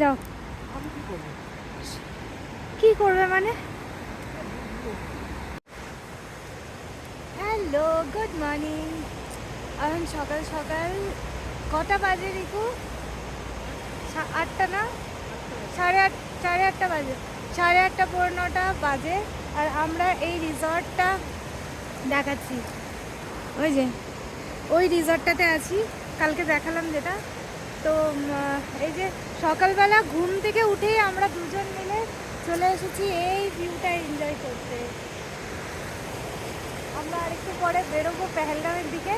যাও। কি করবে মানে? Hello, good morning. এখন সকাল সকাল কটা বাজে রিকু? 8টা না? সাড়ে আটটা বাজে। 8:30 পৌনে 9টা বাজে। আর আমরা এই রিসর্টটা দেখাচ্ছি। ওই যে ওই রিসর্টটাতে আছি, কালকে দেখালাম যেটা। তো এই যে সকালবেলা ঘুম থেকে উঠেই আমরা দুজন মিলে চলে এসেছি এই ভিউটা এনজয় করতে। আমরা আরেকটু পরে বেরোবো পেহেলগামের দিকে।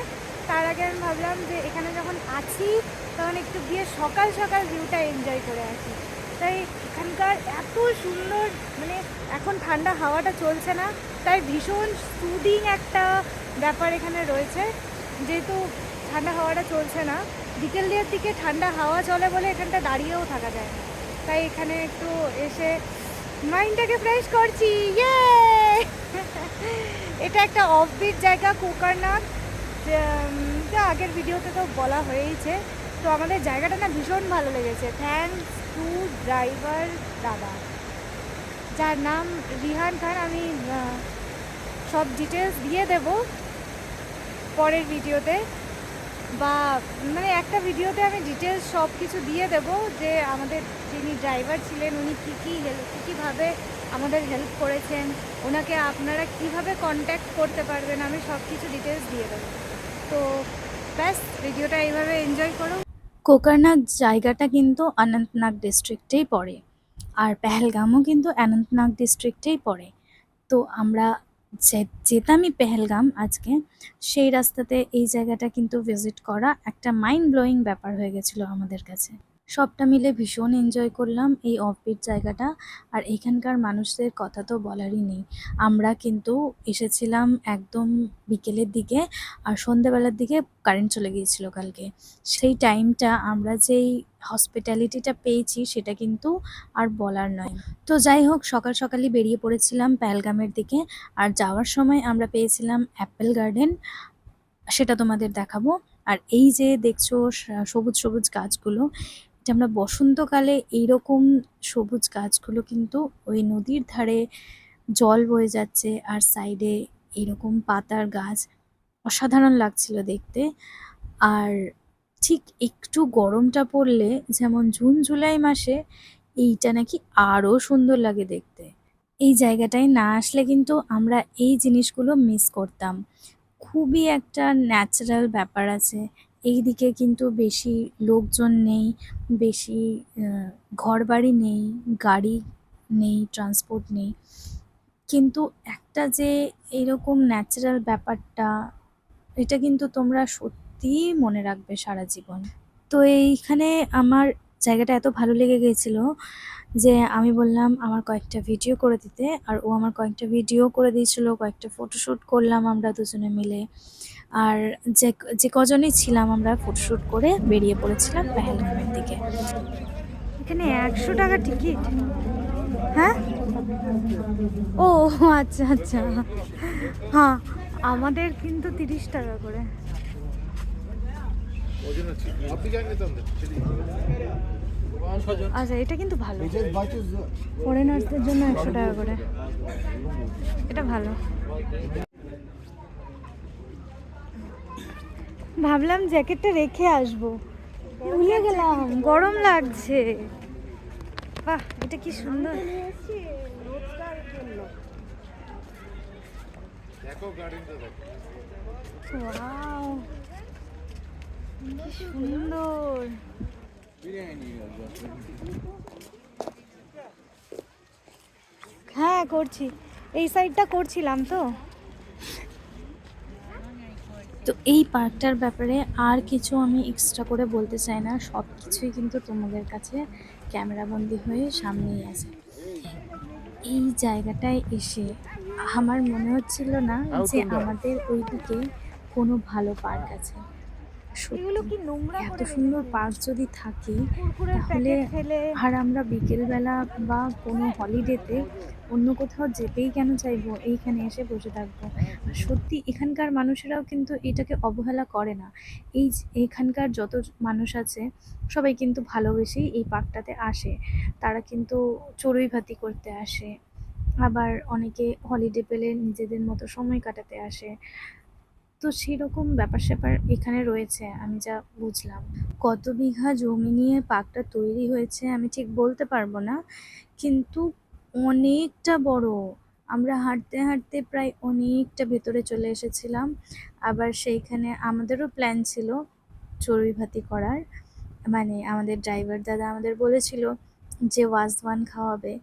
তার আগে আমি ভাবলাম যে এখানে যখন আছি তখন একটু গিয়ে সকাল সকাল ভিউটা এনজয় করে আসি। তাই এখানকার এত সুন্দর, মানে এখন ঠান্ডা হাওয়াটা চলছে না, তাই ভীষণ সুদিং একটা ব্যাপার এখানে রয়েছে। যেহেতু ঠান্ডা হাওয়াটা চলছে না, বিকেল দিকের দিকে ঠান্ডা হাওয়া চলে বলে এখানটা দাঁড়িয়েও থাকা যায় না। তাই এখানে একটু এসে মাইন্ডটাকে ফ্রেশ করছি। ইয়ে এটা একটা অফবিট জায়গা, কোকারনাগ। আগের ভিডিওতে তো বলা হয়েইছে। তো আমাদের জায়গাটা না ভীষণ ভালো লেগেছে, থ্যাঙ্কস টু ড্রাইভার দাদা, যার নাম রিহান খান। আমি সব ডিটেলস দিয়ে দেব পরের ভিডিওতে, বা মানে একটা ভিডিওতে আমি ডিটেলস সব কিছু দিয়ে দেব যে আমাদের যিনি ড্রাইভার ছিলেন উনি কীভাবে আমাদের হেল্প করেছেন, ওনাকে আপনারা কিভাবে কন্ট্যাক্ট করতে পারবেন, আমি সব কিছু ডিটেলস দিয়ে দেবো। তো ব্যাস, ভিডিওটা এইভাবে এনজয় করো। কোকারনাগ জায়গাটা কিন্তু অনন্তনাগ ডিস্ট্রিক্টেই পড়ে, আর পেহেলগামও কিন্তু অনন্তনাগ ডিস্ট্রিক্টেই পড়ে। তো আমরা যেতামই পেহেলগাম আজকে, সেই রাস্তাতে এই জায়গাটা কিন্তু ভিজিট করা একটা মাইন্ড ব্লোয়িং ব্যাপার হয়ে গেছিলো আমাদের কাছে। সবটা মিলে ভীষণ এনজয় করলাম এই অফবিট জায়গাটা। আর এখানকার মানুষদের কথা তো বলারই নেই। আমরা কিন্তু এসেছিলাম একদম বিকেলের দিকে, আর সন্ধেবেলার দিকে কারেন্ট চলে গিয়েছিল কালকে। সেই টাইমটা আমরা যেই হসপিটালিটিটা পেয়েছি সেটা কিন্তু আর বলার নয়। তো যাই হোক, সকাল সকালই বেরিয়ে পড়েছিলাম পেহেলগামের দিকে। আর যাওয়ার সময় আমরা পেয়েছিলাম অ্যাপেল গার্ডেন, সেটা তোমাদের দেখাবো। আর এই যে দেখছো সবুজ সবুজ গাছগুলো, এটা আমরা বসন্তকালে এইরকম সবুজ গাছগুলো কিন্তু ওই নদীর ধারে জল বয়ে যাচ্ছে আর সাইডে এরকম পাতার গাছ, অসাধারণ লাগছিল দেখতে। আর ঠিক একটু গরমটা পড়লে, যেমন জুন জুলাই মাসে, এইটা নাকি আরও সুন্দর লাগে দেখতে। এই জায়গাটায় না আসলে কিন্তু আমরা এই জিনিসগুলো মিস করতাম। খুবই একটা ন্যাচারাল ব্যাপার আছে এইদিকে, কিন্তু বেশি লোকজন নেই, বেশি ঘরবাড়ি নেই, গাড়ি নেই, ট্রান্সপোর্ট নেই। কিন্তু একটা যে এরকম ন্যাচারাল ব্যাপারটা, এটা কিন্তু তোমরা সত্যিই মনে রাখবে সারা জীবন। তো এইখানে আমার জায়গাটা এত ভালো লেগে গেছিল যে আমি বললাম আমার কয়েকটা ভিডিও করে দিতে, আর ও আমার কয়েকটা ভিডিও করে দিয়েছিল, কয়েকটা ফটোশ্যুট করলাম আমরা দুজনে মিলে। আর যে যে কজনই ছিলাম আমরা ফটোশ্যুট করে বেরিয়ে পড়েছিলাম পেহেলগামের দিকে। এখানে 100 টাকা টিকিট? হ্যাঁ, ও আচ্ছা আচ্ছা, হ্যাঁ আমাদের কিন্তু 30 টাকা করে। আচ্ছা, এটা কিন্তু ভালো, ফরেনার্সদের জন্য 100 টাকা করে, এটা ভালো। ভাবলাম জ্যাকেটটা রেখে আসবো, ভুলে গেলাম, গরম লাগছে। বাহ, এটা কি সুন্দর। ওয়াও, কি সুন্দর। হ্যাঁ করছি, এই সাইডটা করছিলাম তো। তো এই পার্কটার ব্যাপারে আর কিছু আমি এক্সট্রা করে বলতে চাই না, সব কিছুই কিন্তু তোমাদের কাছে ক্যামেরাবন্দি হয়ে সামনেই আছে। এই জায়গাটায় এসে আমার মনে হচ্ছিল না যে আমাদের ওইদিকে কোনো ভালো পার্ক আছে। এগুলো সত্যি কি নোংরা এত করে সুন্দর রেখেছে, পার্ক যদি থাকে কুরকুরের তাহলে প্যাকেট ফেলে। আর আমরা বিকেলবেলা বা কোনো হলিডেতে অন্য কোথাও যেতেই কেন চাইবো, এইখানে এসে বসে থাকবো। আর সত্যি এখানকার মানুষেরাও কিন্তু এটাকে অবহেলা করে না। এখানকার যত মানুষ আছে সবাই কিন্তু ভালোবেসেই এই পার্কটাতে আসে। তারা কিন্তু চড়ুইভাতি করতে আসে, আবার অনেকে হলিডে পেলে নিজেদের মতো সময় কাটাতে আসে। তো সেরকম ব্যাপার-স্যাপার এখানে রয়েছে আমি যা বুঝলাম। কত বিঘা জমি নিয়ে পার্কটা তৈরি হয়েছে আমি ঠিক বলতে পারবো না। কিন্তু অনেকটা বড়। আমরা হাঁটতে, হাঁটতে প্রায় অনেকটা ভেতরে চলে এসেছিলাম। আবার সেইখানে আমাদেরও প্ল্যান ছিল চড়ুইভাতি করার। মানে আমাদের ড্রাইভার দাদা আমাদের বলেছিল যে ওয়াজওয়ান খাওয়াবে।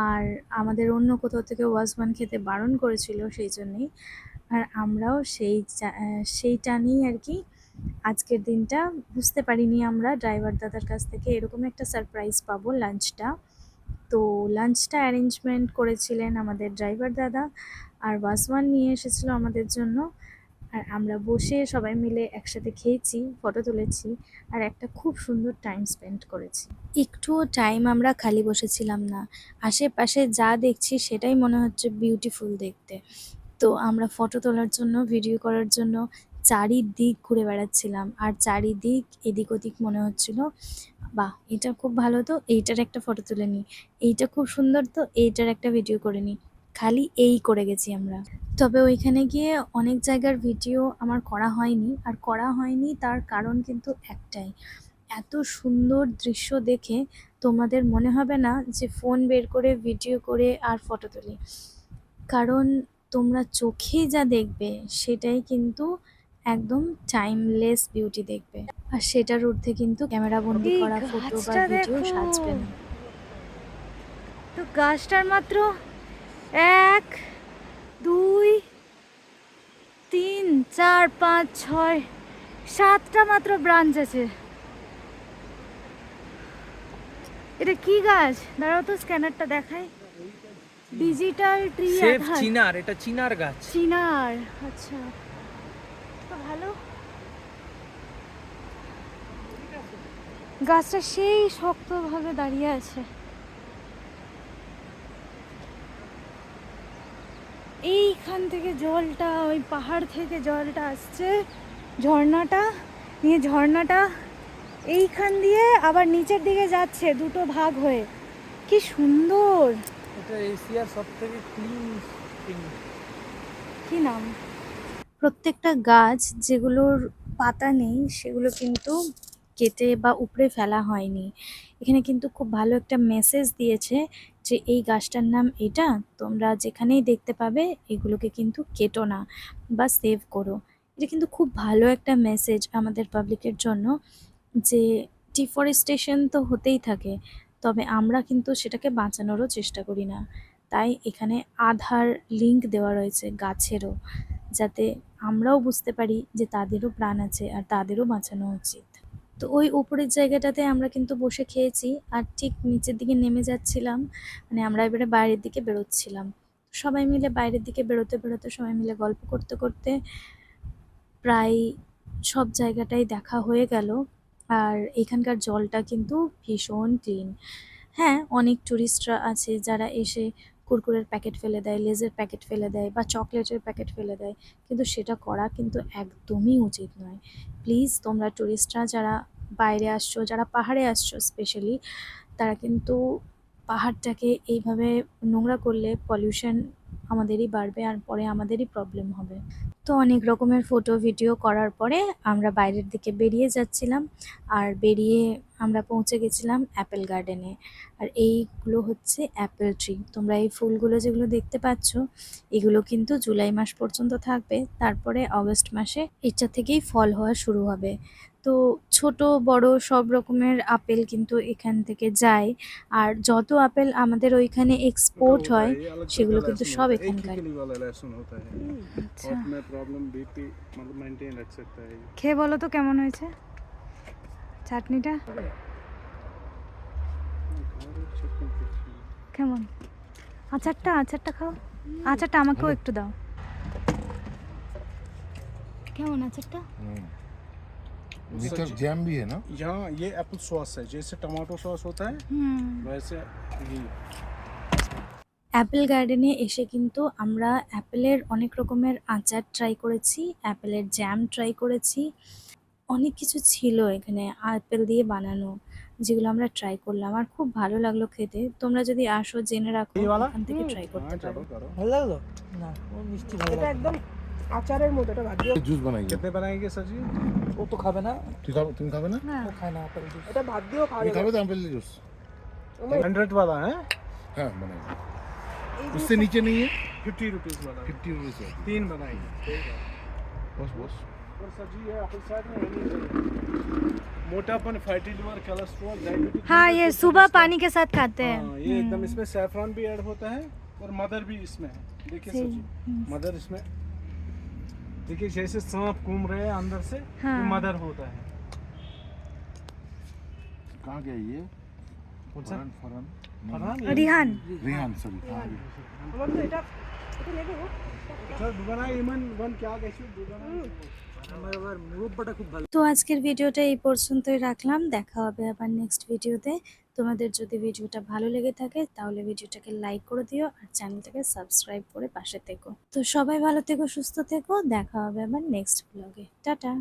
আর আমাদের অন্য কোথাও থেকে ওয়াজওয়ান খেতে বারণ করেছিল সেই জন্যেই। আর আমরাও সেইটা নিয়েই আর কি আজকের দিনটা বুঝতে পারিনি আমরা ড্রাইভার দাদার কাছ থেকে এরকম একটা সারপ্রাইজ পাবো লাঞ্চটা। তো লাঞ্চটা অ্যারেঞ্জমেন্ট করেছিলেন আমাদের ড্রাইভার দাদা, আর ওয়াজওয়ান নিয়ে এসেছিল আমাদের জন্য। আর আমরা বসে সবাই মিলে একসাথে খেয়েছি, ফটো তুলেছি, আর একটা খুব সুন্দর টাইম স্পেন্ড করেছি। একটুও টাইম আমরা খালি বসেছিলাম না। আশেপাশে যা দেখছি সেটাই মনে হচ্ছে বিউটিফুল দেখতে। তো আমরা ফটো তোলার জন্য, ভিডিও করার জন্য চারিদিক ঘুরে বেড়াচ্ছিলাম। আর চারিদিক এদিক ওদিক মনে হচ্ছিল, বাহ! এটা খুব ভালো তো এইটার একটা ফটো তুলে নিই। এইটা খুব সুন্দর তো এইটার একটা ভিডিও করে নিই। খালি এই করে গেছি আমরা। তবে ওইখানে গিয়ে অনেক জায়গার ভিডিও আমার করা হয়নি। আর করা হয়নি তার কারণ কিন্তু একটাই। এত সুন্দর দৃশ্য দেখে তোমাদের মনে হবে না যে ফোন বের করে ভিডিও করে আর ফটো তুলি। কারণ তোমরা চোখে যা দেখবে সেটাই কিন্তু একদম টাইমলেস বিউটি দেখবে। আর সেটার ঊর্ধ্বে কিন্তু ক্যামেরা বন্দি এই করা ফটো বা গাছটা ভিডিও দেখো, সাজবে না। তো গাছটার মাত্র 1 2 3 4 5 6 7টা মাত্র ব্রাঞ্চ আছে। এটা কি গাছ? দাঁড়াও তো স্ক্যানারটা দেখাই। ডিজিটাল ট্রি সেফ আধার। চিনার, এটা চিনার গাছ। চিনার, আচ্ছা, তো ভালো। গাছটা সেই শক্তভাবে দাঁড়িয়ে আছে। এইখান থেকে জলটা, ওই পাহাড় থেকে জলটা আসছে, ঝর্ণাটা নিয়ে ঝর্ণাটা এইখান দিয়ে আবার নিচের দিকে যাচ্ছে দুটো ভাগ হয়ে। কি সুন্দর! এটা এশিয়ার সবথেকে ক্লিন স্প্রিং। কি নাম? প্রত্যেকটা গাছ যেগুলোর পাতা নেই সেগুলো কিন্তু কেটে বা উপড়ে ফেলা হয়নি। এখানে কিন্তু খুব ভালো একটা মেসেজ দিয়েছে যে এই গাছটার নাম এটা, তোমরা যেখানেই দেখতে পাবে এগুলোকে কিন্তু কেটো না বা সেভ করো। এটা কিন্তু খুব ভালো একটা মেসেজ আমাদের পাবলিকের জন্য যে ডিফরেস্টেশন তো হতেই থাকে, তবে আমরা কিন্তু সেটাকে বাঁচানোরও চেষ্টা করি না। তাই এখানে আধার লিঙ্ক দেওয়া রয়েছে গাছেরও, যাতে আমরাও বুঝতে পারি যে তাদেরও প্রাণ আছে আর তাদেরও বাঁচানো উচিত। তো ওই উপরের জায়গাটাতে আমরা কিন্তু বসে খেয়েছি, আর ঠিক নিচের দিকে নেমে যাচ্ছিলাম। মানে আমরা এবারে বাইরের দিকে বেরোচ্ছিলাম। সবাই মিলে বাইরের দিকে বেরোতে বেরোতে সবাই মিলে গল্প করতে করতে প্রায় সব জায়গাটাই দেখা হয়ে গেল। আর এখানকার জলটা কিন্তু ভীষণ ক্লিন। হ্যাঁ, অনেক টুরিস্টরা আছে যারা এসে কুরকুরের প্যাকেট ফেলে দেয়, লেজের প্যাকেট ফেলে দেয় বা চকলেটের প্যাকেট ফেলে দেয়। কিন্তু সেটা করা কিন্তু একদমই উচিত নয়। প্লিজ তোমরা টুরিস্টরা যারা বাইরে আসছো, যারা পাহাড়ে আসছো স্পেশালি, তারা কিন্তু পাহাড়টাকে এইভাবে নোংরা করলে পলিউশন আমাদেরই বাড়বে আর পরে আমাদেরই প্রবলেম হবে। তো অনেক রকমের ফটো ভিডিও করার পরে আমরা বাইরের দিকে বেরিয়ে যাচ্ছিলাম। আর বেরিয়ে আমরা পৌঁছে গেছিলাম অ্যাপেল গার্ডেনে। আর এইগুলো হচ্ছে অ্যাপেল ট্রি। তোমরা এই ফুলগুলো যেগুলো দেখতে পাচ্ছ এগুলো কিন্তু জুলাই মাস পর্যন্ত থাকবে, তারপরে অগস্ট মাসে এটা থেকেই ফল হওয়া শুরু হবে। তো ছোট বড় সব রকমের আপেল কিন্তু এখান থেকে যায়। আর যত আপেল আমাদের ওইখানে এক্সপোর্ট होता হয় है ये अलग সেগুলো तरह का কিন্তু लहसुन সব होता है, एक ही এখানকার। कली वाला लहसुन होता है। আচ্ছা, हार्ट में प्रॉब्लम बीपी मतलब मेंटेन रख सकता है ये। খেয়ে বলো তো কেমন হয়েছে চাটনিটা? और चटनी कुछ नहीं। কেমন? আচারটা, আচারটা খাও। আচারটা আমাকেও একটু দাও। কেমন আচারটা? मीठा जैम भी है ना? यहाँ ये एप्पल सॉस है, जैसे टमाटो सॉस होता है হুম वैसे ये অ্যাপেল গার্ডেনে এসে কিন্তু আমরা অ্যাপেলের অনেক রকমের আচার ট্রাই করেছি, অ্যাপেলের জ্যাম ট্রাই করেছি। অনেক কিছু ছিল এখানে আপেল দিয়ে বানানো, যেগুলো আমরা ট্রাই করলাম। আর খুব ভালো লাগলো খেতে। তোমরা যদি আসো জেনে রাখো এই वाला? এখান থেকে ট্রাই করতে हाँ পারো। चलो करो। ভালো লাগলো না ও মিষ্টি ভালো এটা লাগে একদম আচারের মতো, এটা ভাত দিয়ে जूस बनाइए। कितने बनाएंगे सर जी? ও তো খাবে না तुम खावे ना? হ্যাঁ ও খায় না আপেল জুস এটা ভাত দিয়েও খাওয়া तुम যাবে। खावे तो एप्पल जूस? 100 वाला है, हाँ बनाइए। এই उससे नीचे नहीं है? 50 रुपीज़ वाला 50 रुपीज़ है। 3 बनाएंगे। बस बस। और सर जी ये एप्पल साइड में होनी चाहिए। मोटापन, फैटी लिवर, कोलेस्ट्रॉल, डायबिटीज। हाँ ये सुबह पानी के साथ खाते हैं। हाँ, ये एकदम इसमें सैफरन भी ऐड होता है और मदर भी इसमें है। देखिए सर जी, मदर इसमें देखिए जैसे सांप घूम रहे हैं अंदर से, हाँ। ये मदर होता है। कहाँ गया ये? कौन सा? फरन फरहान, ये- রিহান रेहान सॉरी कहाँ गया? আমার তো এটা এটা নেবে গো। सर दुगना इमन वन क्या कैसे दुगना আমার আবার মুরব্বাটা খুব ভালো তো আজকের ভিডিওটা এই পর্যন্তই রাখলাম। দেখা হবে আবার নেক্সট ভিডিওতে। তোমাদের যদি ভিডিওটা ভালো লেগে থাকে তাহলে ভিডিওটাকে লাইক করে দিও আর চ্যানেলটাকে সাবস্ক্রাইব করে পাশে থেকো। তো সবাই ভালো থেকো, সুস্থ থেকো। দেখা হবে আবার নেক্সট ব্লগে। টাটা।